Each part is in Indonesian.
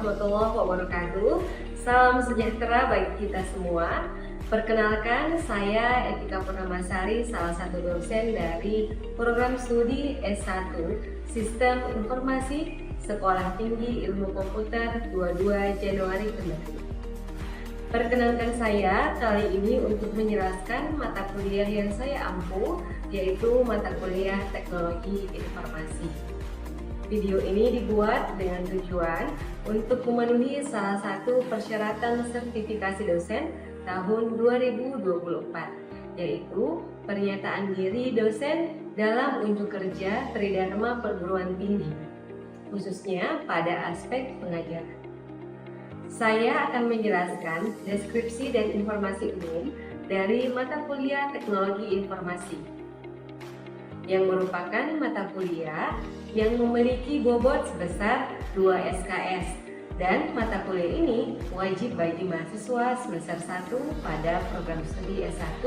warahmatullahi wabarakatuh. Salam sejahtera bagi kita semua. Perkenalkan, saya Etika Purnamasari, salah satu dosen dari program studi S1 Sistem Informasi Sekolah Tinggi Ilmu Komputer 22 Januari Kendari. Perkenalkan saya kali ini untuk menjelaskan mata kuliah yang saya ampu, yaitu mata kuliah Teknologi Informasi. Video ini dibuat dengan tujuan untuk memenuhi salah satu persyaratan sertifikasi dosen tahun 2024, yaitu pernyataan diri dosen dalam unjuk kerja Tridharma Perguruan Tinggi, khususnya pada aspek pengajaran. Saya akan menjelaskan deskripsi dan informasi umum dari mata kuliah Teknologi Informasi, yang merupakan mata kuliah yang memiliki bobot sebesar 2 SKS, dan mata kuliah ini wajib bagi mahasiswa semester 1 pada program studi S1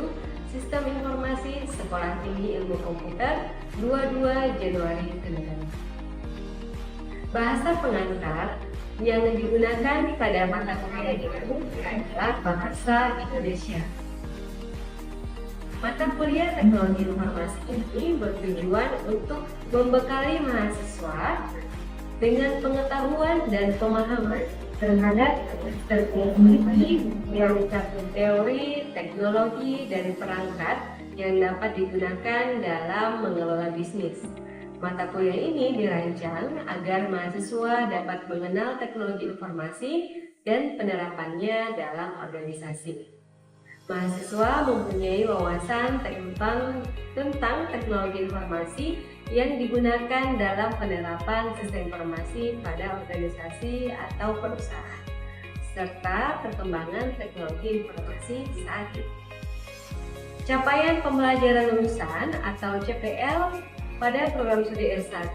Sistem Informasi Sekolah Tinggi Ilmu Komputer 22 Januari Kendari. Bahasa pengantar yang digunakan pada mata kuliah ini adalah bahasa Indonesia. Mata kuliah Teknologi Informasi ini bertujuan untuk membekali mahasiswa dengan pengetahuan dan pemahaman terhadap teknologi yang mencakup teori, teknologi, dan perangkat yang dapat digunakan dalam mengelola bisnis. Mata kuliah ini dirancang agar mahasiswa dapat mengenal teknologi informasi dan penerapannya dalam organisasi. Mahasiswa mempunyai wawasan tentang teknologi informasi yang digunakan dalam penerapan sistem informasi pada organisasi atau perusahaan, serta perkembangan teknologi informasi saat ini. Capaian pembelajaran lulusan atau CPL pada program studi S1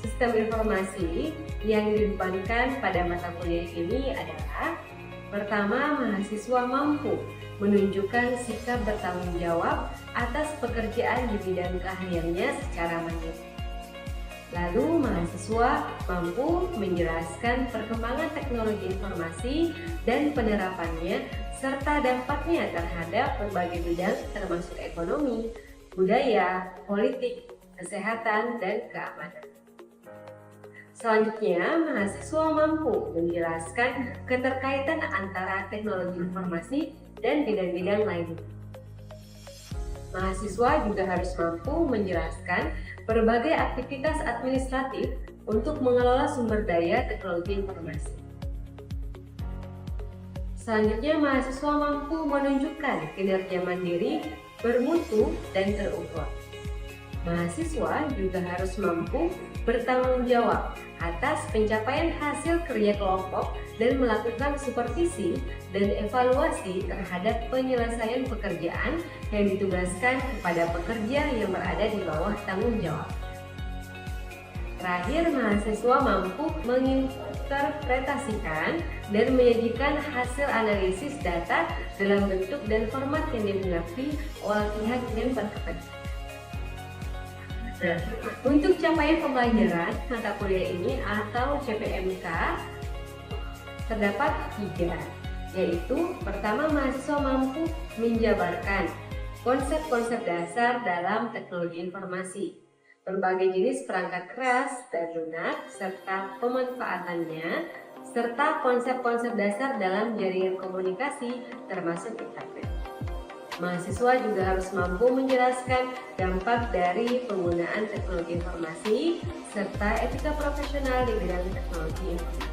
Sistem Informasi yang dibebankan pada mata kuliah ini adalah: pertama, mahasiswa mampu menunjukkan sikap bertanggung jawab atas pekerjaan di bidang keahliannya secara mandiri. Lalu, mahasiswa mampu menjelaskan perkembangan teknologi informasi dan penerapannya serta dampaknya terhadap berbagai bidang termasuk ekonomi, budaya, politik, kesehatan, dan keamanan. Selanjutnya, mahasiswa mampu menjelaskan keterkaitan antara teknologi informasi dan bidang-bidang lainnya. Mahasiswa juga harus mampu menjelaskan berbagai aktivitas administratif untuk mengelola sumber daya teknologi informasi. Selanjutnya, mahasiswa mampu menunjukkan kinerja mandiri, bermutu, dan terukur. Mahasiswa juga harus mampu bertanggung jawab atas pencapaian hasil kerja kelompok dan melakukan supervisi dan evaluasi terhadap penyelesaian pekerjaan yang ditugaskan kepada pekerja yang berada di bawah tanggung jawab. Terakhir, mahasiswa mampu menginterpretasikan dan menyajikan hasil analisis data dalam bentuk dan format yang dimengerti oleh pihak yang berkepentingan. Untuk capaian pembelajaran mata kuliah ini atau CPMK terdapat 3, yaitu pertama, mahasiswa mampu menjabarkan konsep-konsep dasar dalam teknologi informasi, berbagai jenis perangkat keras dan lunak serta pemanfaatannya, serta konsep-konsep dasar dalam jaringan komunikasi termasuk internet. Mahasiswa juga harus mampu menjelaskan dampak dari penggunaan teknologi informasi serta etika profesional di bidang teknologi informasi.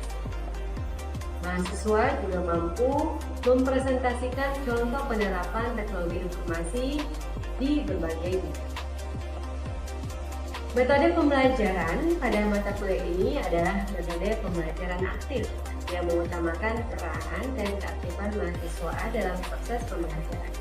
Mahasiswa juga mampu mempresentasikan contoh penerapan teknologi informasi di berbagai bidang. Metode pembelajaran pada mata kuliah ini adalah metode pembelajaran aktif yang mengutamakan peran dan keaktifan mahasiswa dalam proses pembelajaran.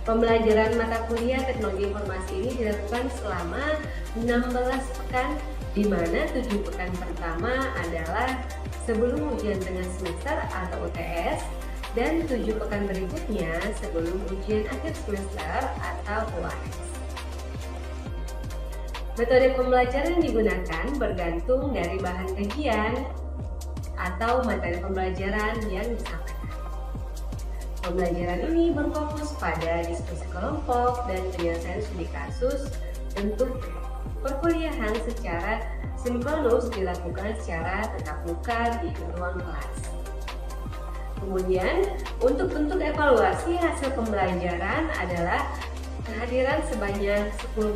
Pembelajaran mata kuliah Teknologi Informasi ini dilakukan selama 16 pekan, di mana 7 pekan pertama adalah sebelum ujian tengah semester atau UTS, dan 7 pekan berikutnya sebelum ujian akhir semester atau UAS. Metode pembelajaran yang digunakan bergantung dari bahan kajian, atau materi pembelajaran yang disampaikan. Pembelajaran ini berfokus pada diskusi kelompok dan penyelesaian studi kasus. Bentuk perkuliahan secara sinkronus dilakukan secara tatap muka di ruang kelas. Kemudian, untuk bentuk evaluasi hasil pembelajaran adalah kehadiran sebanyak 10%,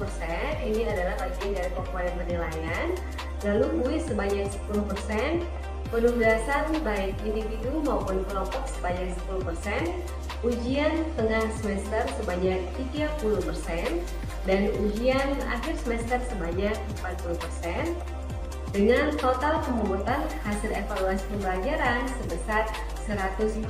ini adalah bagian dari komponen penilaian. Lalu kuis sebanyak 10%, penugasan baik individu maupun kelompok sebanyak 10%, ujian tengah semester sebanyak 30%, dan ujian akhir semester sebanyak 40%, dengan total pemungutan hasil evaluasi pembelajaran sebesar 100%.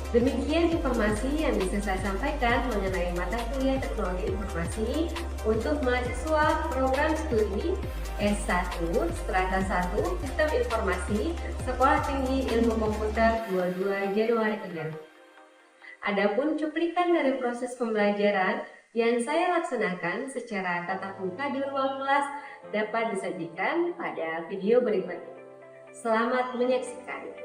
Demikian informasi yang bisa saya sampaikan mengenai mata kuliah Teknologi Informasi untuk mahasiswa program studi S1 Strata 1 Sistem Informasi Sekolah Tinggi Ilmu Komputer 22 Januari Kemarin. Adapun cuplikan dari proses pembelajaran yang saya laksanakan secara tatap muka di ruang kelas dapat disajikan pada video berikut. Selamat menyaksikan.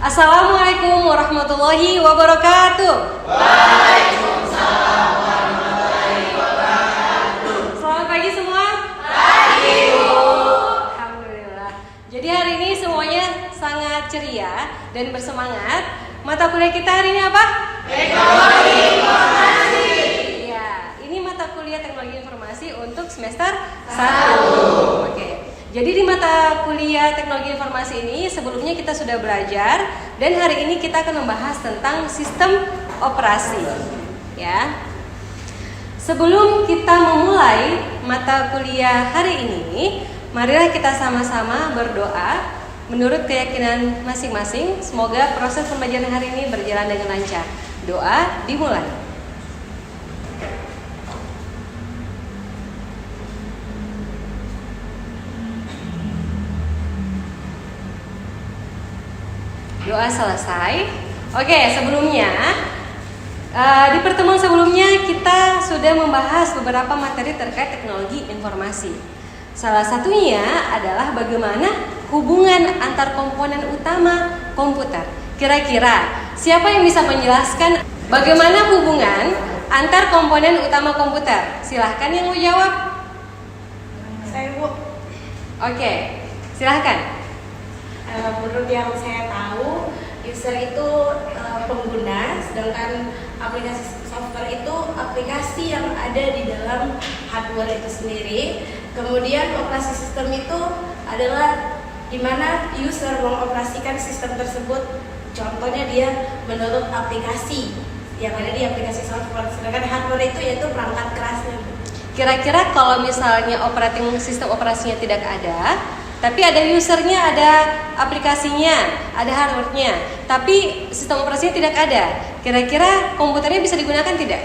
Assalamualaikum warahmatullahi wabarakatuh. Waalaikumsalam warahmatullahi wabarakatuh. Selamat pagi semua. Pagi, Bu. Alhamdulillah. Jadi hari ini semuanya sangat ceria dan bersemangat. Mata kuliah kita hari ini apa? Teknologi Informasi. Ya, ini mata kuliah Teknologi Informasi untuk semester 1. Oke. Jadi di mata kuliah Teknologi Informasi ini sebelumnya kita sudah belajar dan hari ini kita akan membahas tentang sistem operasi. Ya. Sebelum kita memulai mata kuliah hari ini, marilah kita sama-sama berdoa menurut keyakinan masing-masing. Semoga proses pembelajaran hari ini berjalan dengan lancar. Doa dimulai. Doa selesai. Oke, sebelumnya di pertemuan sebelumnya kita sudah membahas beberapa materi terkait teknologi informasi. Salah satunya adalah bagaimana hubungan antar komponen utama komputer. Kira-kira siapa yang bisa menjelaskan bagaimana hubungan antar komponen utama komputer? Silahkan yang mau jawab. Saya, Bu. Oke, silahkan. Menurut yang saya tahu, user itu pengguna, sedangkan aplikasi software itu aplikasi yang ada di dalam hardware itu sendiri. Kemudian operasi sistem itu adalah di mana user mengoperasikan sistem tersebut. Contohnya dia menurut aplikasi yang ada di aplikasi software. Sedangkan hardware itu yaitu perangkat kerasnya. Kira-kira kalau misalnya operating sistem operasinya tidak ada, tapi ada usernya, ada aplikasinya, ada hardware-nya, tapi sistem operasinya tidak ada, kira-kira komputernya bisa digunakan tidak?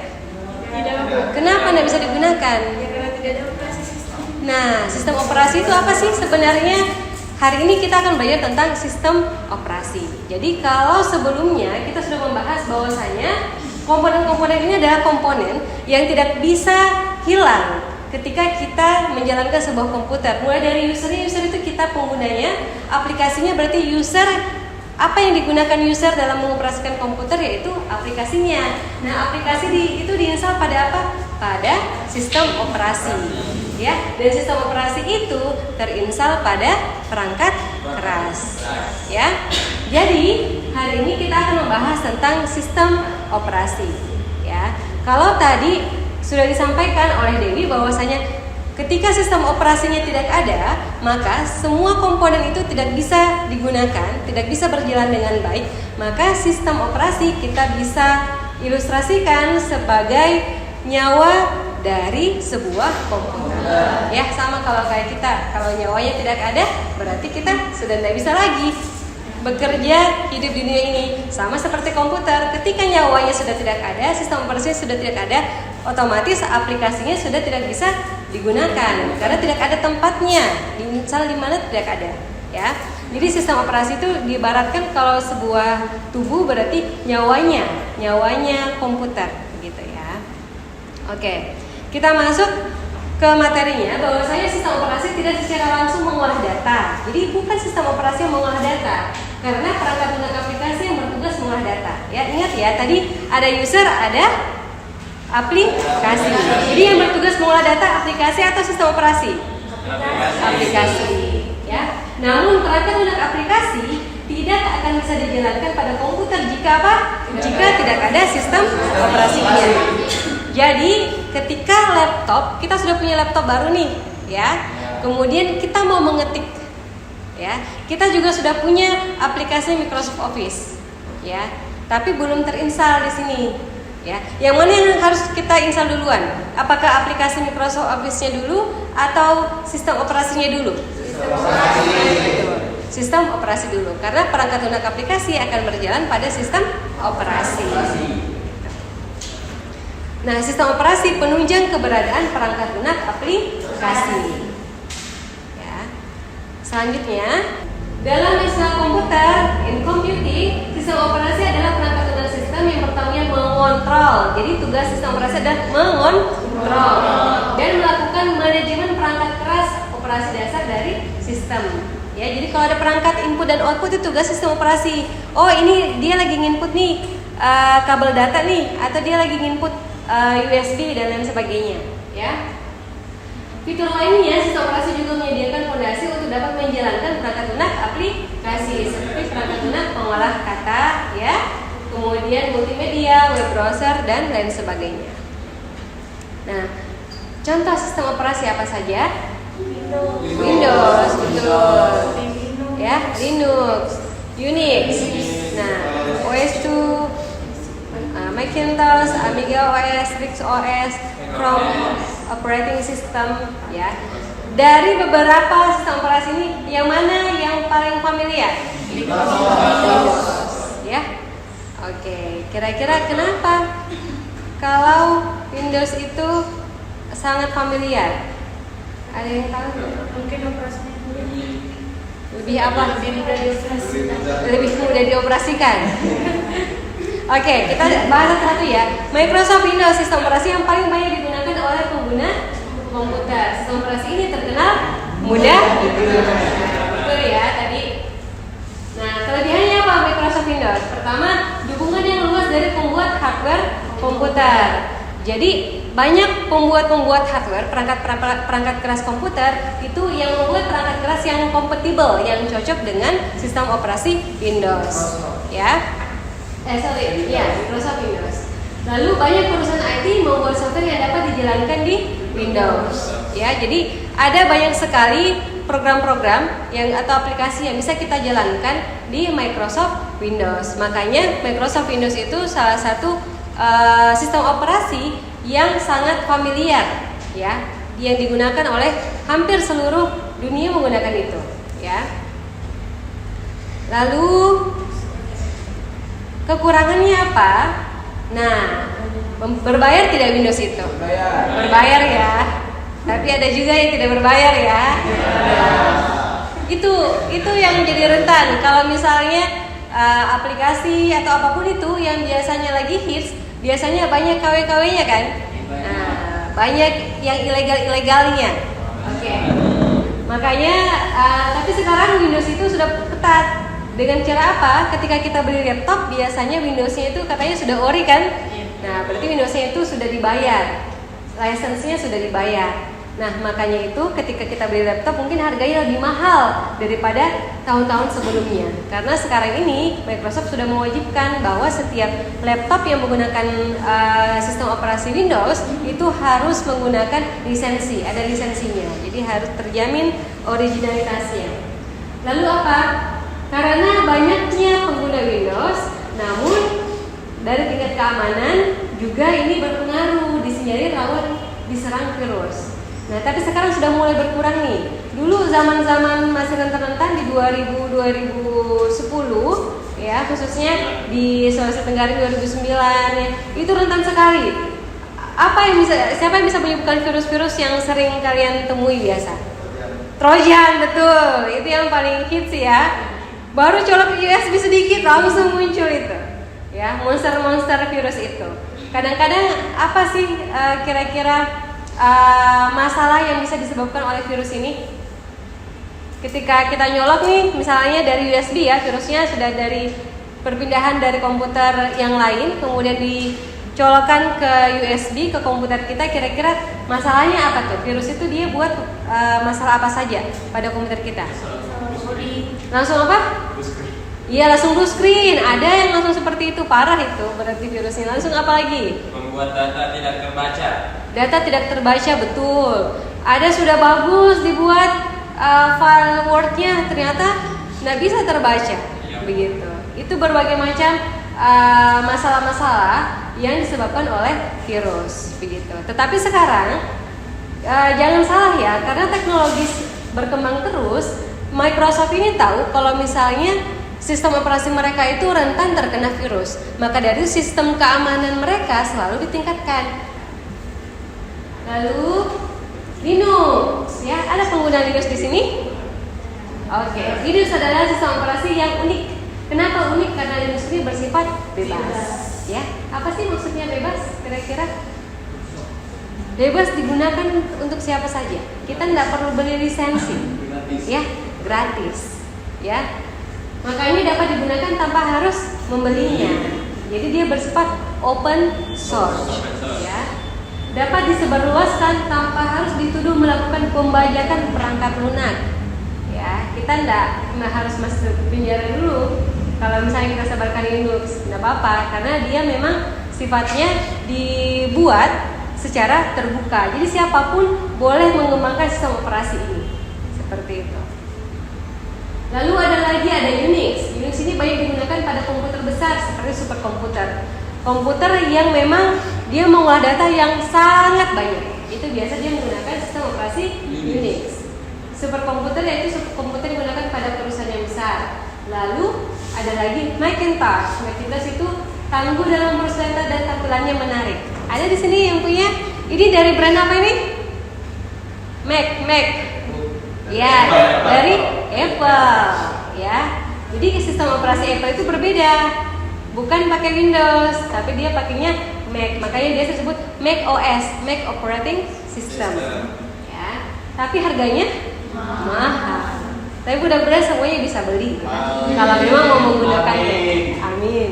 Tidak. Kenapa tidak bisa digunakan? Ya, karena tidak ada operasi sistem. Nah, sistem operasi itu apa sih sebenarnya? Hari ini kita akan belajar tentang sistem operasi. Jadi kalau sebelumnya kita sudah membahas bahwasanya komponen-komponen ini adalah komponen yang tidak bisa hilang ketika kita menjalankan sebuah komputer. Mulai dari user itu kita penggunanya, aplikasinya berarti user. Apa yang digunakan user dalam mengoperasikan komputer yaitu aplikasinya. Nah, aplikasi itu diinstal pada apa? Pada sistem operasi. Ya, dan sistem operasi itu terinstal pada perangkat keras. Ya. Jadi, hari ini kita akan membahas tentang sistem operasi. Ya. Kalau tadi sudah disampaikan oleh Dewi bahwasanya ketika sistem operasinya tidak ada, maka semua komponen itu tidak bisa digunakan, tidak bisa berjalan dengan baik. Maka sistem operasi kita bisa ilustrasikan sebagai nyawa dari sebuah komputer. Ya, sama kalau kayak kita, kalau nyawanya tidak ada, berarti kita sudah tidak bisa lagi bekerja hidup di dunia ini. Sama seperti komputer, ketika nyawanya sudah tidak ada, sistem operasinya sudah tidak ada, otomatis aplikasinya sudah tidak bisa digunakan karena tidak ada tempatnya, diinstal di mana tidak ada. Ya, jadi sistem operasi itu diibaratkan kalau sebuah tubuh berarti nyawanya komputer, gitu ya. Oke, kita masuk ke materinya, bahwasanya sistem operasi tidak secara langsung mengolah data. Jadi bukan sistem operasi yang mengolah data, karena perangkat lunak aplikasi yang bertugas mengolah data. Ya, ingat ya, tadi ada user, ada aplikasi. Jadi yang bertugas mengolah data aplikasi atau sistem operasi? Aplikasi. Ya. Namun perangkat lunak aplikasi tidak akan bisa dijalankan pada komputer jika apa? Jika tidak ada sistem operasinya. Jadi ketika laptop, kita sudah punya laptop baru nih, ya. Kemudian kita mau mengetik, ya. Kita juga sudah punya aplikasi Microsoft Office, ya. Tapi belum terinstal di sini, ya. Yang mana yang harus kita install duluan? Apakah aplikasi Microsoft Office-nya dulu atau sistem operasinya dulu? Sistem operasi dulu, karena perangkat lunak aplikasi akan berjalan pada sistem operasi. Nah, sistem operasi penunjang keberadaan perangkat lunak aplikasi. Ya. Selanjutnya, dalam istilah komputer, in computing, sistem operasi adalah perangkat lunak sistem yang pertamanya mengontrol. Jadi tugas sistem operasi adalah mengontrol dan melakukan manajemen perangkat keras operasi dasar dari sistem. Ya, jadi kalau ada perangkat input dan output itu tugas sistem operasi. Oh, ini dia lagi nginput nih kabel data nih, atau dia lagi nginput USB dan lain sebagainya. Ya. Fitur lainnya, sistem operasi juga menyediakan fondasi untuk dapat menjalankan perangkat lunak aplikasi seperti perangkat lunak pengolah kata, ya, kemudian multimedia, web browser dan lain sebagainya. Nah, contoh sistem operasi apa saja? Windows, betul. Ya, Linux, Unix. Nah, OS 2, Macintosh, Amiga OS, Rix OS, Chrome operating system, ya. Dari beberapa sistem operasi ini, yang mana yang paling familiar? Windows, ya. Oke, kira-kira kenapa kalau Windows itu sangat familiar? Ada yang tahu? Mungkin operasinya lebih apa? lebih mudah dioperasikan. Lebih mudah dioperasikan. Oke, kita bahas satu ya. Microsoft Windows, sistem operasi yang paling banyak digunakan oleh pengguna komputer. Sistem operasi ini terkenal mudah digunakan. Betul ya tadi. Nah, kelebihannya apa Microsoft Windows? Pertama, dukungan yang luas dari pembuat hardware komputer. Jadi banyak pembuat hardware, perangkat keras komputer itu yang membuat perangkat keras yang kompatibel, yang cocok dengan sistem operasi Windows, ya. Microsoft Windows. Lalu banyak perusahaan IT membuat software yang dapat dijalankan di Windows, ya. Jadi ada banyak sekali program-program yang atau aplikasi yang bisa kita jalankan di Microsoft Windows. Makanya Microsoft Windows itu salah satu sistem operasi yang sangat familiar, ya, yang digunakan oleh hampir seluruh dunia menggunakan itu, ya. Lalu kekurangannya apa? Nah, berbayar tidak Windows itu? Berbayar ya. Tapi ada juga yang tidak berbayar ya. Itu yang jadi rentan. Kalau misalnya aplikasi atau apapun itu yang biasanya lagi hits, biasanya banyak KW-KW-nya kan? Nah, banyak yang ilegalnya. Oke. Makanya, tapi sekarang Windows itu sudah ketat. Dengan cara apa? Ketika kita beli laptop, biasanya Windows-nya itu katanya sudah ori kan? Nah, berarti Windows-nya itu sudah dibayar, license-nya sudah dibayar. Nah, makanya itu ketika kita beli laptop mungkin harganya lebih mahal daripada tahun-tahun sebelumnya. Karena sekarang ini Microsoft sudah mewajibkan bahwa setiap laptop yang menggunakan sistem operasi Windows itu harus menggunakan lisensi, ada lisensinya. Jadi harus terjamin originalitasnya. Lalu apa? Karena banyaknya pengguna Windows, namun dari tingkat keamanan juga ini berpengaruh, disinyalir rawan diserang virus. Nah, tapi sekarang sudah mulai berkurang nih. Dulu zaman-zaman masih rentan-rentan di 2010 ya, khususnya di Sulawesi Tenggara 2009 ya, itu rentan sekali. Siapa yang bisa menyebutkan virus-virus yang sering kalian temui biasa? Trojan, betul. Itu yang paling hits ya. Baru colok USB sedikit langsung muncul itu. Ya, monster-monster virus itu. Kadang-kadang apa sih kira-kira masalah yang bisa disebabkan oleh virus ini? Ketika kita nyolok nih, misalnya dari USB ya, virusnya sudah dari perpindahan dari komputer yang lain, kemudian dicolokkan ke USB ke komputer kita. Kira-kira masalahnya apa tuh? Virus itu dia buat masalah apa saja pada komputer kita? Langsung apa? Iya, langsung blue screen. Ada yang langsung seperti itu, parah itu berarti virusnya. Langsung apa lagi? Membuat data tidak terbaca. Data tidak terbaca, betul. Ada sudah bagus dibuat file Word-nya, ternyata nggak bisa terbaca, begitu. Itu berbagai macam masalah-masalah yang disebabkan oleh virus, begitu. Tetapi sekarang jangan salah ya, karena teknologi berkembang terus. Microsoft ini tahu kalau misalnya sistem operasi mereka itu rentan terkena virus, maka dari sistem keamanan mereka selalu ditingkatkan. Lalu Linux, ya, ada pengguna Linux di sini? Oke, Linux adalah sistem operasi yang unik. Kenapa unik? Karena Linux ini bersifat bebas. Ya, apa sih maksudnya bebas? Kira-kira? Bebas digunakan untuk siapa saja. Kita tidak perlu beli lisensi, ya, gratis, ya. Makanya dapat digunakan tanpa harus membelinya. Jadi dia bersifat open source, ya. Dapat disebarluaskan tanpa harus dituduh melakukan pembajakan perangkat lunak. Ya, kita tidak harus masuk penjara dulu. Kalau misalnya kita sebarkan Linux, tidak apa-apa, karena dia memang sifatnya dibuat secara terbuka. Jadi siapapun boleh mengembangkan sistem operasi ini, seperti itu. Lalu ada Unix. Unix ini banyak digunakan pada komputer besar seperti superkomputer. Komputer yang memang dia mengolah data yang sangat banyak. Itu biasa dia menggunakan sistem operasi Unix. Superkomputer yaitu superkomputer yang digunakan pada perusahaan yang besar. Lalu ada lagi Macintosh. Macintosh itu tangguh dalam mengurus data dan tampilannya menarik. Ada di sini yang punya. Ini dari brand apa ini? Mac. Ya, dari Apple. Ya. Jadi sistem operasi Apple itu berbeda. Bukan pakai Windows, tapi dia pakainya Mac. Makanya dia disebut Mac OS, Mac Operating System. Ya. Tapi harganya mahal. Tapi mudah-mudahan semuanya bisa beli. Kalau memang mau menggunakannya. Amin.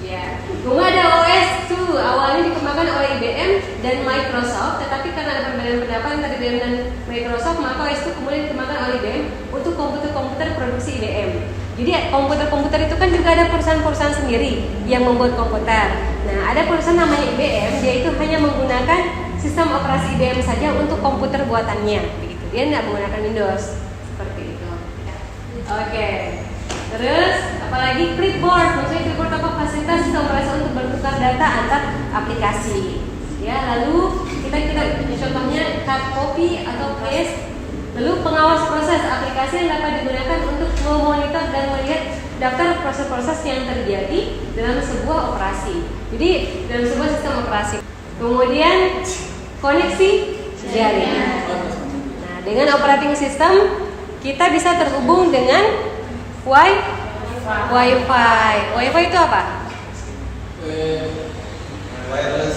Ya. Kemudian ada OS 2. Awalnya dikembangkan oleh IBM dan Microsoft, tetapi karena ada perbedaan pendapat antara IBM dan Microsoft, maka OS 2 kemudian dikembangkan oleh IBM untuk komputer-komputer produksi IBM. Jadi komputer-komputer itu kan juga ada perusahaan-perusahaan sendiri yang membuat komputer. Nah, ada perusahaan namanya IBM, dia itu hanya menggunakan sistem operasi IBM saja untuk komputer buatannya, begitu. Dia tidak menggunakan Windows, seperti itu. Oke. Terus, apalagi clipboard. Maksudnya clipboard apa? Fasilitas sistem operasi untuk bertukar data antar aplikasi. Ya, lalu kita contohnya cut copy atau paste. Lalu pengawas proses aplikasi yang dapat digunakan untuk memonitor dan melihat daftar proses-proses yang terjadi dalam sebuah operasi. Jadi dalam sebuah sistem operasi. Kemudian koneksi jaringan. Nah, dengan operating system kita bisa terhubung dengan Wi-Fi. Wi-Fi itu apa? Wireless.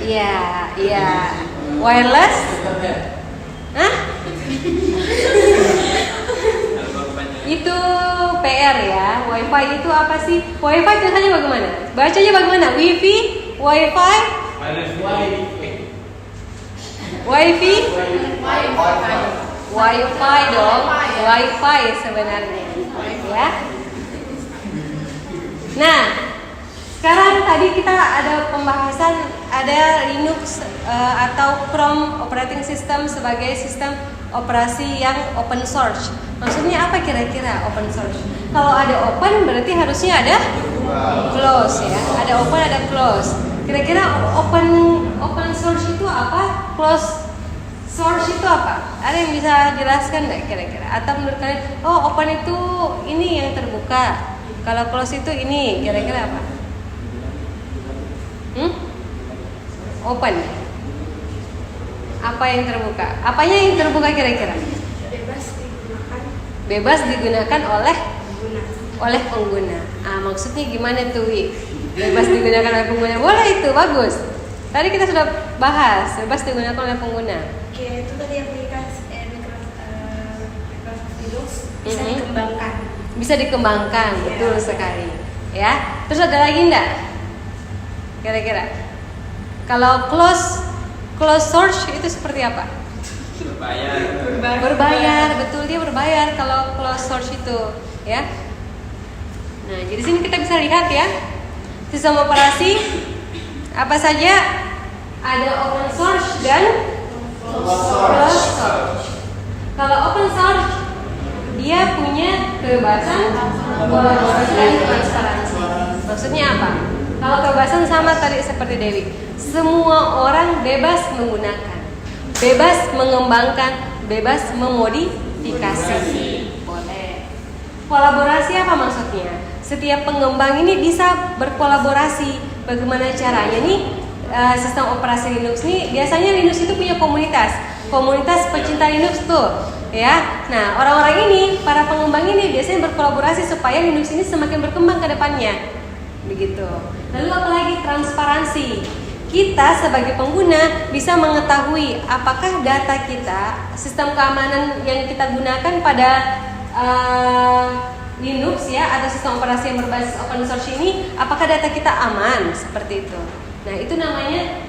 Iya. Wireless? Hah? Itu PR ya. Wi-Fi itu apa sih? Wi-Fi tulisannya bagaimana? Bacanya bagaimana? Wi-Fi? Wi-Fi? Wi-Fi? Wi-Fi dong. Wi-Fi sebenarnya. Ya. Nah, sekarang tadi kita ada pembahasan ada Linux atau Chrome operating system sebagai sistem operasi yang open source. Maksudnya apa kira-kira open source? Kalau ada open berarti harusnya ada close ya. Ada open ada close. Kira-kira open source itu apa? Close source itu apa? Ada yang bisa jelaskan nggak kira-kira? Atau menurut kalian, oh open itu ini yang terbuka. Kalau close itu ini, kira-kira apa? Open. Apa yang terbuka? Apanya yang terbuka kira-kira? Bebas digunakan oleh pengguna. Maksudnya gimana tuh, Wi? Bebas digunakan oleh pengguna. Boleh itu, bagus. Tadi kita sudah bahas bebas digunakan oleh pengguna. Oke, itu tadi aplikasi Microsoft Linux bisa Mhm. dikembangkan. Bisa dikembangkan, Iya. betul sekali. Ya, terus ada lagi enggak? Kira-kira kalau close source itu seperti apa? Berbayar, betul, dia berbayar kalau close source itu, ya. Nah, jadi sini kita bisa lihat ya, sistem operasi apa saja ada open source dan closed source. Kalau open source dia punya kebebasan, kolaborasi dan transparansi. Maksudnya apa? Kalau kebebasan sama tadi seperti Dewi, semua orang bebas menggunakan, bebas mengembangkan, bebas memodifikasi. Boleh. Kolaborasi apa maksudnya? Setiap pengembang ini bisa berkolaborasi. Bagaimana caranya nih? Sistem operasi Linux nih, biasanya Linux itu punya komunitas pecinta Linux tuh, ya. Nah, orang-orang ini, para pengembang ini biasanya berkolaborasi supaya Linux ini semakin berkembang ke depannya. Begitu. Lalu apalagi transparansi. Kita sebagai pengguna bisa mengetahui apakah data kita, sistem keamanan yang kita gunakan pada Linux ya atau sistem operasi yang berbasis open source ini, apakah data kita aman seperti itu. Nah, itu namanya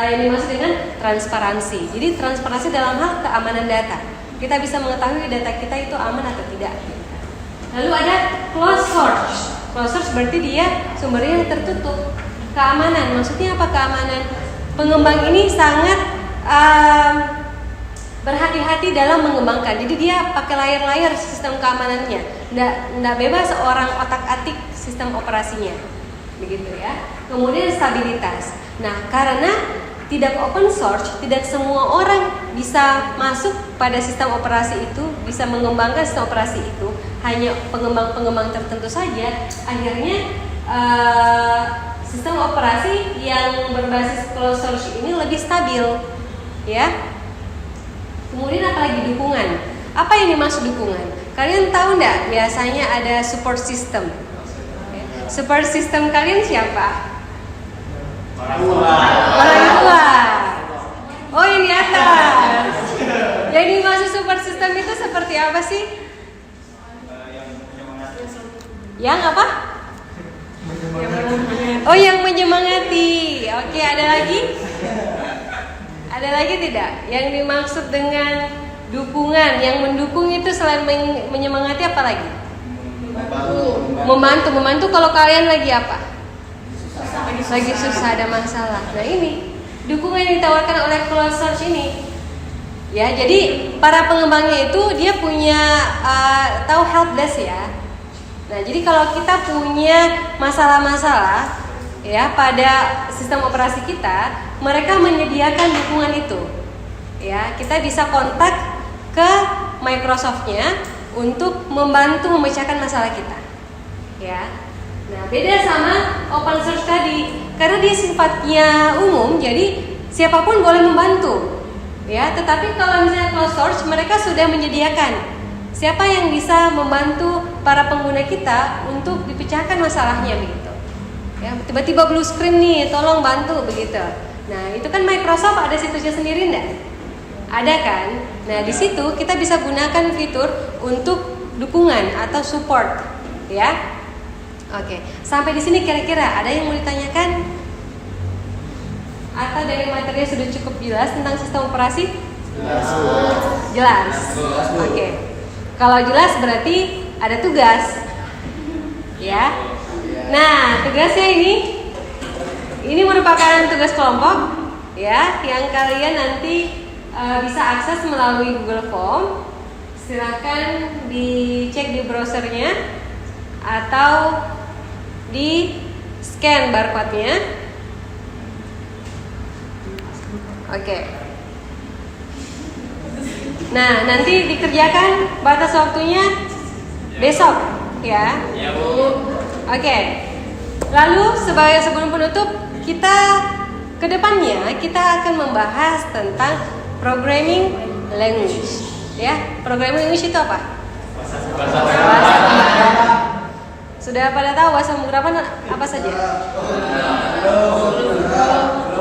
yang dimaksud dengan transparansi. Jadi transparansi dalam hal keamanan data. Kita bisa mengetahui data kita itu aman atau tidak. Lalu ada closed source. Closed source berarti dia sumbernya tertutup. Keamanan, maksudnya apa keamanan? Pengembang ini sangat berhati-hati dalam mengembangkan. Jadi dia pakai layar-layar sistem keamanannya. Nggak bebas orang otak-atik sistem operasinya. Begitu ya. Kemudian stabilitas. Nah, karena tidak open source, tidak semua orang bisa masuk pada sistem operasi itu, bisa mengembangkan sistem operasi itu. Hanya pengembang-pengembang tertentu saja. Akhirnya sistem operasi yang berbasis closed source ini lebih stabil, ya. Kemudian apalagi dukungan. Apa yang dimaksud dukungan? Kalian tahu nggak? Biasanya ada support system. Support system kalian siapa? Orang tua. Oh, yang di atas. Yang dimaksud support system itu seperti apa sih? Yang apa? Oh, yang menyemangati. Oke, ada lagi? Ada lagi tidak? Yang dimaksud dengan dukungan, yang mendukung itu selain menyemangati apa lagi? Membantu kalau kalian lagi apa? Lagi susah, ada masalah. Nah, ini dukungan yang ditawarkan oleh closed source ini. Ya, jadi para pengembangnya itu dia punya tahu help desk ya. Nah, jadi kalau kita punya masalah-masalah ya pada sistem operasi kita, mereka menyediakan dukungan itu. Ya, kita bisa kontak ke Microsoft-nya untuk membantu memecahkan masalah kita. Ya. Nah, beda sama open source tadi. Karena dia sifatnya umum, jadi siapapun boleh membantu. Ya, tetapi kalau misalnya closed source, mereka sudah menyediakan siapa yang bisa membantu para pengguna kita untuk dipecahkan masalahnya begitu. Ya, tiba-tiba blue screen nih, tolong bantu begitu. Nah, itu kan Microsoft ada situsnya sendiri enggak? Ada kan? Nah, di situ kita bisa gunakan fitur untuk dukungan atau support, ya. Oke, sampai di sini kira-kira ada yang mau ditanyakan? Atau dari materinya sudah cukup jelas tentang sistem operasi? Jelas. Oke. Kalau jelas berarti ada tugas. Ya. Nah, tugasnya ini merupakan tugas kelompok ya, yang kalian nanti bisa akses melalui Google Form. Silakan dicek di browsernya atau di scan barcode-nya. Oke. Nah, nanti dikerjakan, batas waktunya besok ya. Ya, Bu. Oke. Lalu sebelum penutup, kita kedepannya kita akan membahas tentang programming language. Ya, programming language itu apa? Sudah pada tahu bahasa pemrograman apa saja?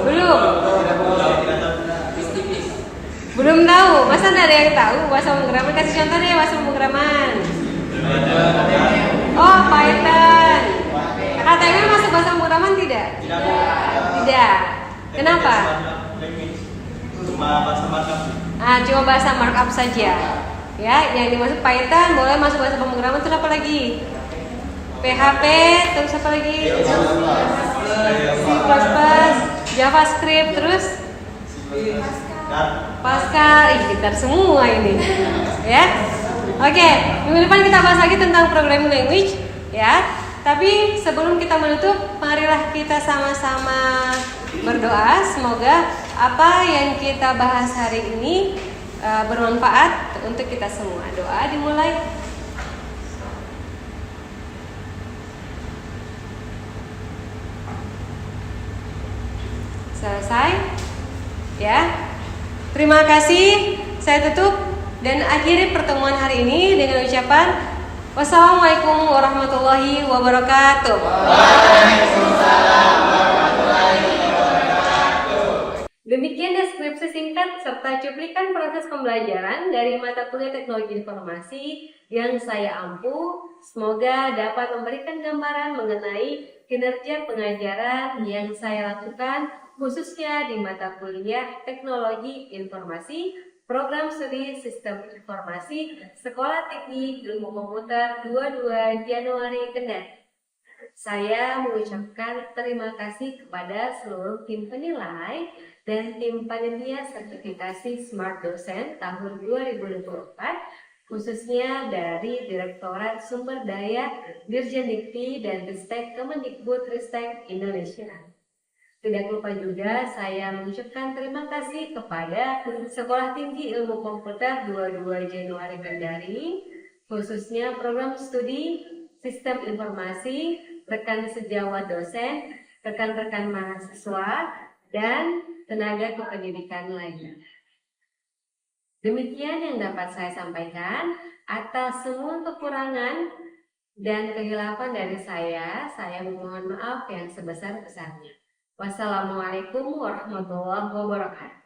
Belum perasaan ada yang tahu bahasa pemrograman? Kasih contoh deh bahasa pemrograman. Oh, Python. HTML masuk bahasa pemrograman tidak? Tidak. Kenapa? Cuma bahasa markup. Cuma bahasa markup saja. Ya, yang dimaksud Python boleh masuk bahasa pemrograman, terus apa lagi? PHP, terus apa lagi? C++, JavaScript, terus Pascal. Pintar semua ini. Ya. Oke, minggu depan kita bahas lagi tentang programming language, ya. Tapi sebelum kita menutup, marilah kita sama-sama berdoa. Semoga apa yang kita bahas hari ini bermanfaat untuk kita semua. Doa dimulai. Selesai, ya. Terima kasih. Saya tutup dan akhiri pertemuan hari ini dengan ucapan wassalamualaikum warahmatullahi wabarakatuh. Demikian deskripsi singkat serta cuplikan proses pembelajaran dari mata kuliah Teknologi Informasi yang saya ampu. Semoga dapat memberikan gambaran mengenai kinerja pengajaran yang saya lakukan khususnya di mata kuliah Teknologi Informasi, Program Studi Sistem Informasi, Sekolah Teknik Ilmu Komputer 22 Januari Kendari. Saya mengucapkan terima kasih kepada seluruh tim penilai dan tim panitia sertifikasi Smart Dosen tahun 2024, khususnya dari Direktorat Sumber Daya Dirjen Dikti dan Ristek Kemendikbudristek Indonesia. Tidak lupa juga saya mengucapkan terima kasih kepada Sekolah Tinggi Ilmu Komputer 22 Januari Kendari, khususnya program studi Sistem Informasi, rekan sejawat dosen, rekan-rekan mahasiswa, dan tenaga kependidikan lainnya. Demikian yang dapat saya sampaikan. Atas semua kekurangan dan kehilafan dari saya memohon maaf yang sebesar-besarnya. Wassalamualaikum warahmatullahi wabarakatuh.